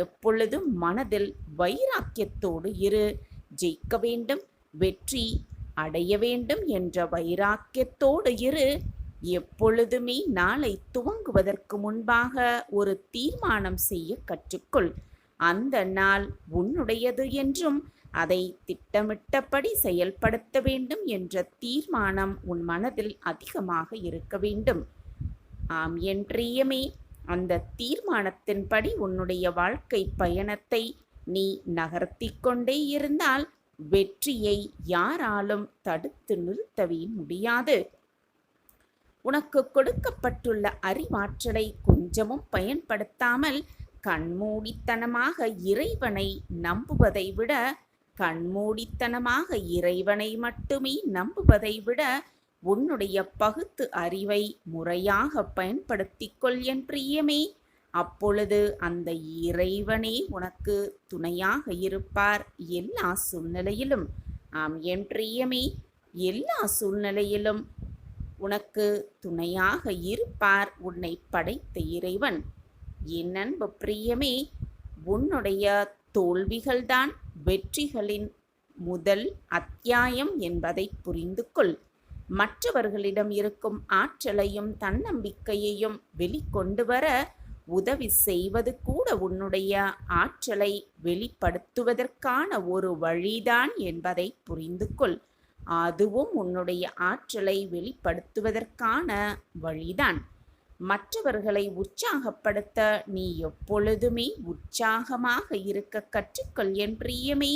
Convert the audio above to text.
எப்பொழுதும் மனதில் வைராக்கியத்தோடு இரு. ஜெயிக்க வேண்டும், வெற்றி அடைய வேண்டும் என்ற வைராக்கியத்தோடு இரு. எப்பொழுதுமே நாளை துவங்குவதற்கு முன்பாக ஒரு தீர்மானம் செய்ய கற்றுக்கொள். அந்த நாள் உன்னுடையது என்றும் அதை திட்டமிட்டபடி செயல்படுத்த வேண்டும் என்ற தீர்மானம் உன் மனதில் அதிகமாக இருக்க வேண்டும். ஆம் என் பிரியமே, அந்த தீர்மானத்தின்படி உன்னுடைய வாழ்க்கை பயணத்தை நீ நகர்த்தி கொண்டே இருந்தால் வெற்றியை யாராலும் தடுத்து நிறுத்தவே முடியாது. உனக்கு கொடுக்கப்பட்டுள்ள அறிவாற்றலை கொஞ்சமும் பயன்படுத்தாமல் கண்மூடித்தனமாக இறைவனை நம்புவதை விட இறைவனை மட்டுமே நம்புவதை விட உன்னுடைய பகுத்து அறிவை முறையாக பயன்படுத்திக்கொள் என் பிரியமே. அப்பொழுது அந்த இறைவனே உனக்கு துணையாக இருப்பார் எல்லா சூழ்நிலையிலும். ஆம் என் பிரியமே, எல்லா சூழ்நிலையிலும் உனக்கு துணையாக இருப்பார் உன்னை படைத்த இறைவன். என் அன்பு பிரியமே, உன்னுடைய தோல்விகள்தான் வெற்றிகளின் முதல் அத்தியாயம் என்பதை புரிந்து கொள். மற்றவர்களிடம் இருக்கும் ஆற்றலையும் தன்னம்பிக்கையையும் வெளிக்கொண்டு வர உதவி செய்வது கூட உன்னுடைய ஆற்றலை வெளிப்படுத்துவதற்கான ஒரு வழிதான் என்பதை புரிந்து கொள். அதுவும் உன்னுடைய ஆற்றலை வெளிப்படுத்துவதற்கான வழிதான். மற்றவர்களை உற்சாகப்படுத்த நீ எப்பொழுதுமே உற்சாகமாக இருக்க கற்றுக்கொள் என் பிரியமே.